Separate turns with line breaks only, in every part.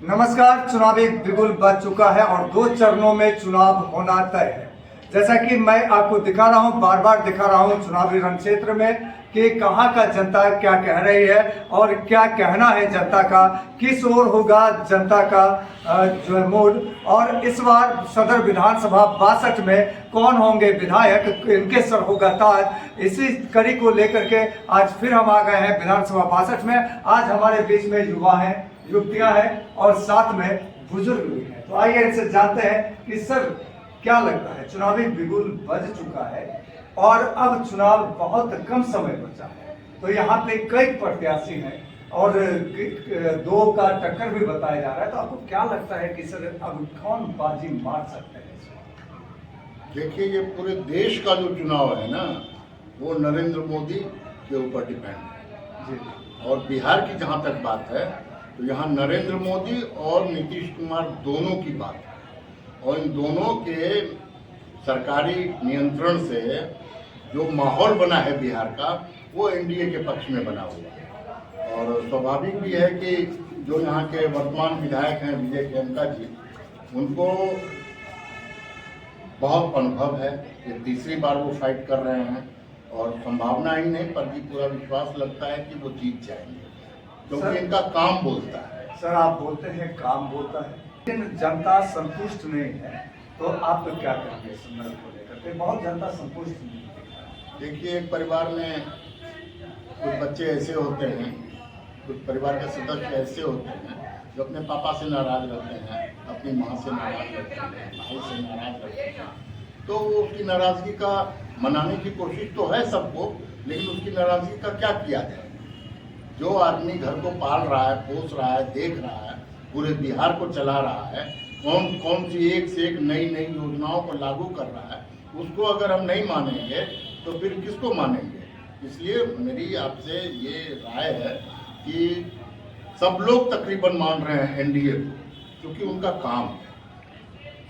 नमस्कार। चुनावी बिगुल बज चुका है और 2 चरणों में चुनाव होना तय है। जैसा कि मैं आपको दिखा रहा हूं, बार बार दिखा रहा हूं चुनावी रण क्षेत्र में कि कहां का जनता क्या कह रही है और क्या कहना है जनता का, किस ओर होगा जनता का जो है मूड। और इस बार सदर विधानसभा 62 में कौन होंगे विधायक, इनके सर होगा ताज। इसी कड़ी को लेकर के आज फिर हम आ गए हैं विधानसभा 62 में। आज हमारे बीच में युवा हैं, युवतियां हैं और साथ में बुजुर्ग भी हैं। तो आइए इनसे जानते हैं कि सर क्या लगता है, चुनावी बिगुल बज चुका है और अब चुनाव बहुत कम समय बचा है, तो यहाँ पे कई प्रत्याशी हैं और 2 का टक्कर भी बताया जा रहा है। तो आपको क्या लगता है कि सर अब कौन बाजी मार सकते हैं?
देखिए, ये पूरे देश का जो चुनाव है ना, वो नरेंद्र मोदी के ऊपर डिपेंड है। और बिहार की जहाँ तक बात है तो यहाँ नरेंद्र मोदी और नीतीश कुमार दोनों की बात है, और इन दोनों के सरकारी नियंत्रण से जो माहौल बना है बिहार का, वो एनडीए के पक्ष में बना हुआ है। और स्वाभाविक भी है कि जो यहाँ के वर्तमान विधायक हैं विजय खेमका जी, उनको बहुत अनुभव है। ये तीसरी बार वो फाइट कर रहे हैं और संभावना ही नहीं बल्कि पूरा विश्वास लगता है कि वो जीत जाएंगे, क्योंकि इनका काम बोलता है।
सर आप बोलते हैं काम बोलता है, लेकिन जनता संतुष्ट नहीं है, तो आप तो क्या करेंगे इस संदर्भ को लेकर? बहुत जनता संतुष्ट नहीं है।
देखिए, एक परिवार में कुछ बच्चे ऐसे होते हैं, कुछ परिवार के सदस्य ऐसे होते हैं जो अपने पापा से नाराज रहते हैं, अपनी माँ से नाराज रहते हैं, भाई से नाराज रहते हैं। तो वो उसकी नाराजगी का मनाने की कोशिश तो है सबको, लेकिन उसकी नाराजगी का क्या किया जाए? जो आदमी घर को पाल रहा है, पोस रहा है, देख रहा है, पूरे बिहार को चला रहा है, कौन कौन सी एक से एक नई नई योजनाओं को लागू कर रहा है, उसको अगर हम नहीं मानेंगे तो फिर किसको मानेंगे? इसलिए मेरी आपसे ये राय है कि सब लोग तकरीबन मान रहे हैं एनडीए को, क्योंकि उनका काम है,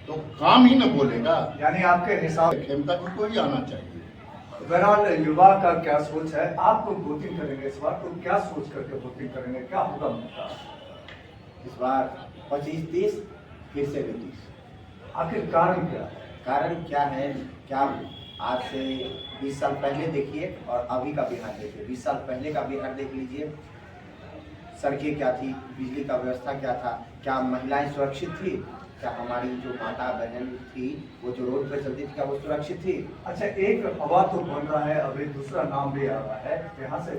तो काम ही न बोलेगा।
यानी आपके हिसाब से
खेमका जी को ही आना चाहिए।
बहरहाल युवा का क्या सोच है, आप लोग वोटिंग करेंगे इस बार, तो क्या सोच करके वोटिंग करेंगे, क्या होगा मुद्दा
इस बार? 25-30 फिर से 32।
आखिर कारण क्या है?
कारण क्या है? क्या आज से 20 साल पहले देखिए और अभी का बिहार देखिए। 20 साल पहले का बिहार देख लीजिए, सड़कें क्या थी, बिजली का व्यवस्था क्या था, क्या महिलाएं सुरक्षित थी, क्या हमारी जो माता बहन थी वो जो रोड पर चलती थी क्या वो सुरक्षित थी?
अच्छा, एक हवा तो बन रहा है, अभी दूसरा नाम भी आ रहा है यहाँ से,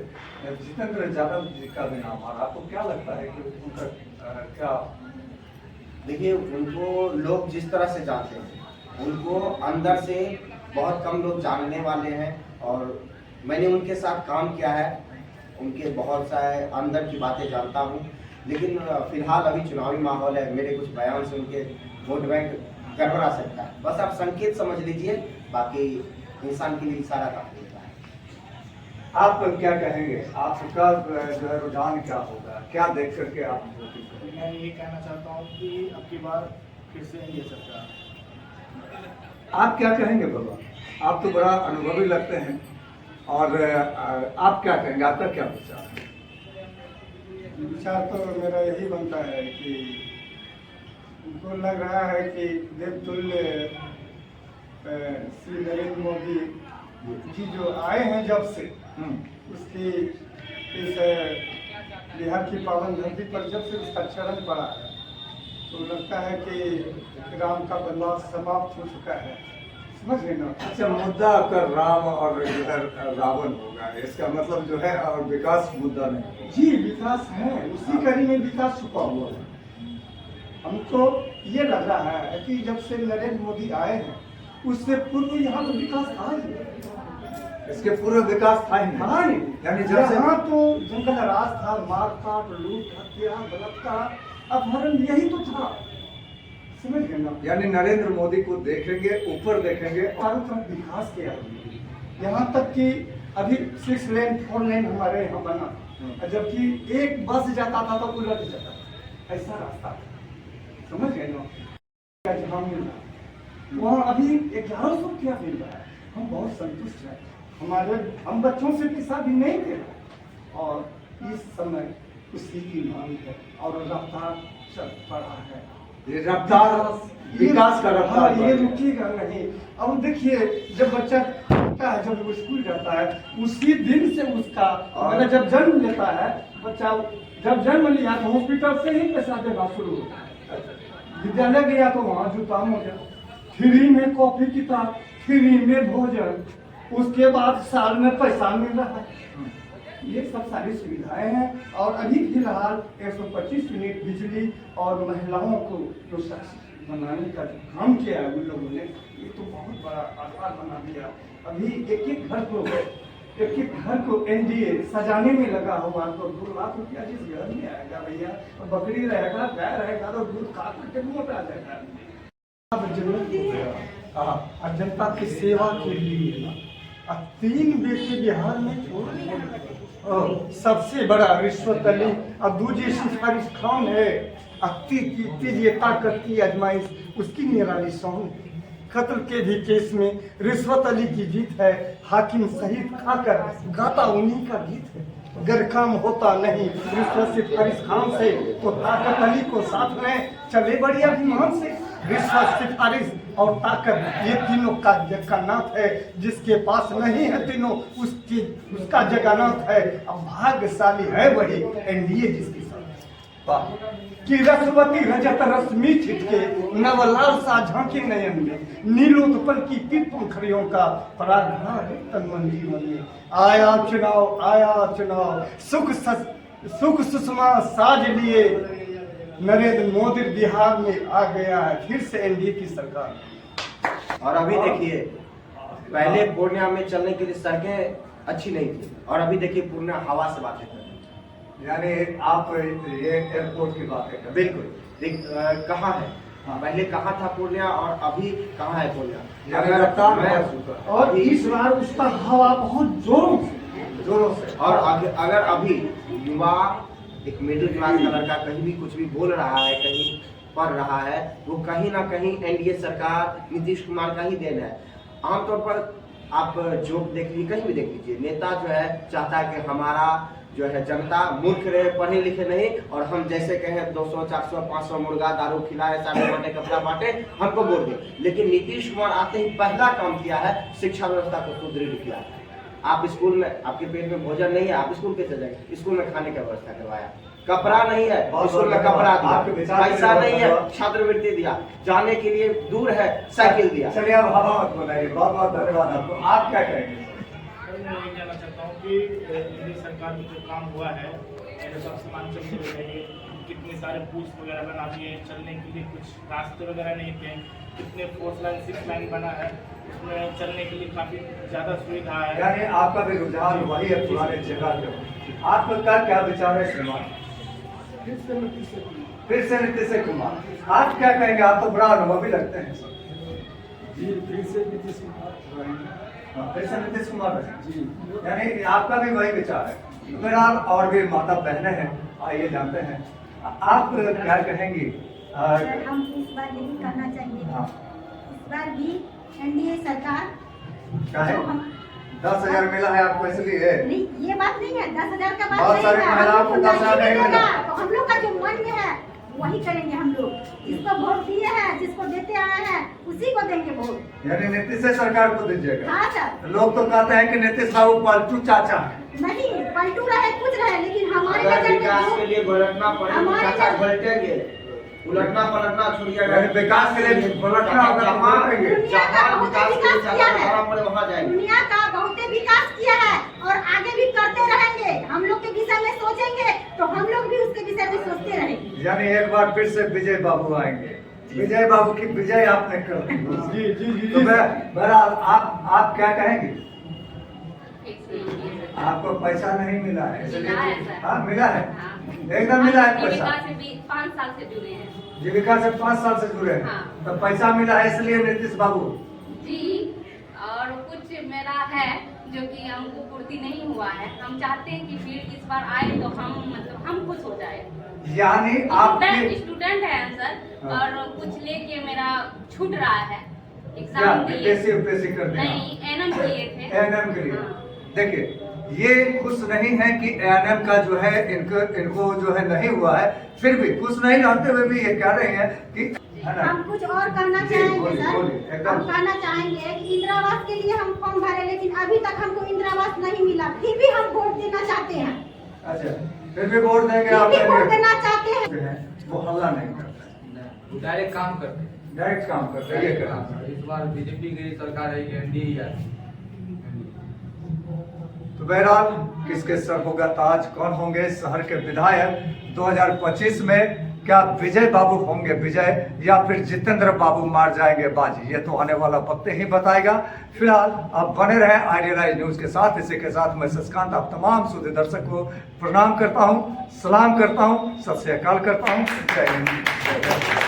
जितेंद्र यादव जी का भी नाम आ रहा है। आपको क्या लगता है कि उनका क्या?
देखिए, उनको लोग जिस तरह से जानते हैं, उनको अंदर से बहुत कम लोग जानने वाले हैं। और मैंने उनके साथ काम किया है, उनके बहुत सारे अंदर की बातें जानता हूँ। लेकिन फिलहाल अभी चुनावी माहौल है, मेरे कुछ बयान से उनके वोट बैंक गड़बड़ा सकता है। बस आप संकेत समझ लीजिए, बाकी इंसान के लिए इशारा काफी होता है।
आप क्या कहेंगे, आपका जो है रुझान क्या होगा, क्या देख करके आप वोटिंग करेंगे?
मैं ये कहना चाहता हूँ कि अब की बार फिर से एनडीए सरकार।
आप क्या कहेंगे बाबा? आप तो बड़ा अनुभवी लगते हैं, और आप क्या कहेंगे, आपका क्या विचार है?
विचार तो मेरा यही बनता है कि उनको लग रहा है कि देवतुल्य श्री नरेंद्र मोदी जी जो आए हैं जब से, उसकी इस बिहार की पावन धरती पर जब से उसका चरण पड़ा है, तो लगता है कि राम का वनवास समाप्त हो चुका है। समझ गए ना?
अच्छा, मुद्दा कर राम और इधर रावण होगा, इसका मतलब जो है और विकास मुद्दा नहीं।
जी, विकास है, उसी कड़ी में विकास छुपा हुआ है। हमको ये लग रहा है कि जब से नरेंद्र मोदी आए हैं, उससे पूर्व यहाँ तो विकास था ही,
इसके पूरे विकास था ही नहीं। यानी जब से
यहाँ तो जंगल राज था, मारकाट, लूट, हत्या, बलात्कार, अपहरण, यही तो था। समझ गए ना?
यानी नरेंद्र मोदी को देखेंगे, ऊपर देखेंगे,
चारों तरफ विकास किया है। यहाँ तक कि अभी 6 लेन 4 लेन हमारे यहाँ बना, जबकि एक बस जाता था तो उलट जाता था, ऐसा रास्ता था। समझ गए ना? जहाँ मिल रहा वहाँ अभी 1100 क्या मिल रहा है, हम बहुत संतुष्ट हैं। हम बच्चों से भी शादी नहीं थे, और इस समय उसी की मांग है और रफ्तार चल पड़ा है।
ये रफ्तार विकास का रफ्तार
हाँ, ये
बढ़ गया।
रुकेगा नहीं। अब देखिए जब बच्चा होता है, जब वो स्कूल जाता है, उसी दिन से उसका मतलब जब जन्म लेता है बच्चा, जब जन्म लिया तो हॉस्पिटल से ही पैसा देना शुरू होता है। विद्यालय गया तो वहाँ जूता मोजा, फ्री में कॉपी किताब, फ्री में भोजन, उसके बाद साल में पैसा मिल रहा है। ये सब सारी सुविधाएं हैं। और अभी फिलहाल 125 यूनिट बिजली और महिलाओं को जो सशक्त बनाने का जो काम किया है उन लोगों ने, ये तो बहुत बड़ा आधार बना दिया। अभी एक एक घर को एनडीए सजाने में लगा हुआ, तो 2 लाख रुपया जिस घर में आएगा भैया, तो बकरी रहेगा, गाय रहेगा, तो दूध खा करके मोटा जाएगा। अब जरूरत हो गया और जनता की सेवा के लिए ना, अब 3 बेटे बिहार में सबसे बड़ा रिश्वत अली, अब दूसरी सिफारिश खान है, तीसरी ताकत की आजमाइश उसकी निराली सौन। कत्ल के भी केस में रिश्वत अली की जीत है, हाकिम शहीद खाकर गाता उन्हीं का गीत है। अगर काम होता नहीं रिश्वत सिफारिश खान से, तो ताकत अली को साथ में चले बड़ी अभिमान से। रिश्वत सिफारिश और ताकत ये तीनों का जगन्नाथ है, जिसके पास नहीं है तीनों उसका जगन्नाथ है। अब भाग्यशाली है वही एनडीए जिसकी कि रसवती रजत रश्मि छिटके, नवलाल सा झांकी नयन में, नीलोत्पल की पीत पंखड़ियों का परागना है तन मन जीवन में। आया चुनाव सुख सुषमा साज लिए, नरेंद्र मोदी बिहार में आ गया है फिर से एनडीए की सरकार।
और अभी देखिए, पहले पूर्णिया में चलने के लिए सड़कें अच्छी नहीं थी, और अभी देखिए पूर्णिया हवा से बातें कर रही है।
यानी आप ये एयरपोर्ट की बात है।
बिल्कुल कहाँ है, पहले कहाँ था पूर्णिया और अभी कहाँ है पूर्णिया।
और इस बार उसका हवा बहुत जोरों से
और अगर अभी युवा एक मिडिल क्लास का लड़का कहीं भी कुछ भी बोल रहा है, कहीं पढ़ रहा है, वो कहीं ना कहीं एनडीए सरकार नीतीश कुमार का ही देन है। आमतौर पर आप जो देख लीजिए, कहीं भी देख लीजिए, नेता जो है चाहता है कि हमारा जो है जनता मूर्ख रहे, पढ़े लिखे नहीं, और हम जैसे कहें 200, 400, 500 मुर्गा दारू खिलाए, सारे बांटे, कपड़ा बांटे, हमको वोट दे। लेकिन नीतीश कुमार आते ही पहला काम किया है शिक्षा व्यवस्था को सुदृढ़ किया है। आप स्कूल में, आपके पेट में भोजन नहीं है, आप स्कूल कैसे जाएंगे? स्कूल में खाने का व्यवस्था करवाया, कपड़ा नहीं है स्कूल में कपड़ा दिया, पैसा नहीं है छात्रवृत्ति दिया, जाने के लिए दूर है साइकिल दिया।
चलिए अब हवा मत बनाइए, बहुत बहुत धन्यवाद आपको। आप क्या कहेंगे?
मैं यही कहना चाहता हूँ कि मोदी सरकार में जो काम हुआ है, मेरे सब सामान चलने लगे, कितने सारे पुल वगैरह बना दिए, चलने के लिए कुछ रास्ते वगैरह नहीं थे, कितने 4 लाइन 6 लाइन बना है, उसमें चलने के लिए काफ़ी ज़्यादा सुविधा है।
यानी आपका भी रुझान वही है पुराने जगह पे। आपका क्या विचार है श्रीमान? फिर से नीतीश कुमार, आप क्या कहेंगे? आप तो बड़ा अनुभवी लगते हैं।
जी, फिर से नीतीश कुमार
फिर से नीतीश कुमार
जी।
यानी आपका भी वही विचार है। मेरा और भी माता बहनें हैं, आइए जानते हैं आप क्या कहेंगी?
सर, हम इस बार यही करना चाहिए।
हाँ।
इस बार भी एनडीए सरकार
क्या है?
जो हम
10,000 मिला है आपको इसलिए?
नहीं, ये बात नहीं है, 10,000 का बात
बहुत
नहीं
सारी
है।
महिलाओं को
हम लोग
10,000 नहीं मिला।
तो हम लोग का जो मन में है वही करेंगे। हम लोग जिसको वोट दिए हैं, जिसको देते आए हैं, उसी को देंगे वोट।
यानी नीतीश सरकार को दीजिएगा?
हाँ सर।
लोग तो कहते हैं कि नीतीश बाबू पालतू चाचा है।
नहीं, पलटू रहे कुछ रहे, लेकिन हमारे
अगर
नजर
विकास के
में
लिए भटकना पड़े तो
हमारे
चाचा
नजर-
पलटेंगे, उलटना पलटना छोड़िएगा।
यानी विकास के लिए पलटना होगा तो
जहाँ
पलटेंगे।
दुनिया का
जहाँ
बहुत
विकास के लिए
विकास किया
चाचा
है।
बढ़ाना पड़े वहाँ जाएंगे।
दुनिया का बहुत विकास किया है और आगे भी करते रहेंगे। हम लोग के विषय में सोचेंगे तो हम लोग भी उसके विषय में सोचते रहेंगे।
यानी एक बार फिर से विजय बाबू आएंगे। विजय बाबू की विजय आपने कर दी।
जी जी जी
तो बहरहाल आप क्या कहेंगे? आपको पैसा नहीं मिला है इसलिए?
मिला है सर।
हाँ, मिला है,
हाँ।
एकदम मिला है
जीविका
पैसा।
से भी 5 साल से जुड़े हैं।
जीविका से 5 साल से जुड़े हैं,
हाँ।
तो पैसा मिला है इसलिए नीतीश बाबू?
जी, और कुछ मेरा है जो कि हमको पूर्ति नहीं हुआ है। हम चाहते हैं कि भीड़ इस बार आए तो हम खुश हो जाए।
यानी आपके
स्टूडेंट है सर,
हाँ।
और कुछ लेके मेरा छूट रहा है।
क्या
एग्जाम दिए
यूपीएससी कर दिया?
नहीं, एनएम किए थे।
एनएम के लिए
हाँ।
देखिए, ये खुश नहीं है कि एएनएम का जो है इनको जो है नहीं हुआ है, फिर भी खुश नहीं रहते हुए भी ये कह रहे हैं कि है ना?
हम कुछ और कहना
जी,
चाहेंगे
बोलिए,
सर।
बोलिए, एकदम।
हम कहना चाहेंगे कि इंदिरा आवास के लिए हम फॉर्म भरे, लेकिन अभी तक हमको इंदिरा आवास नहीं मिला, फिर भी हम वोट देना चाहते हैं।
अच्छा, फिर भी वोट देंगे आप?
फिर भी वोट देना चाहते हैं।
वो हल्ला नहीं करते,
वो डायरेक्ट काम करते हैं।
डायरेक्ट काम करते हैं, ये कहना।
इस बार बीजेपी की सरकार है, एनडीए ही है।
तो बहरहाल किसके सर होगा ताज, कौन होंगे शहर के विधायक 2025 में? क्या विजय बाबू होंगे विजय, या फिर जितेंद्र बाबू मार जाएंगे बाजी? ये तो आने वाला वक्त ही बताएगा। फिलहाल आप बने रहे आइडियलाइज न्यूज के साथ। इसी के साथ मैं शशिकांत आप तमाम सूर्य दर्शक को प्रणाम करता हूँ, सलाम करता हूँ, सत श्री अकाल करता हूँ। जय हिंद, जय भारत।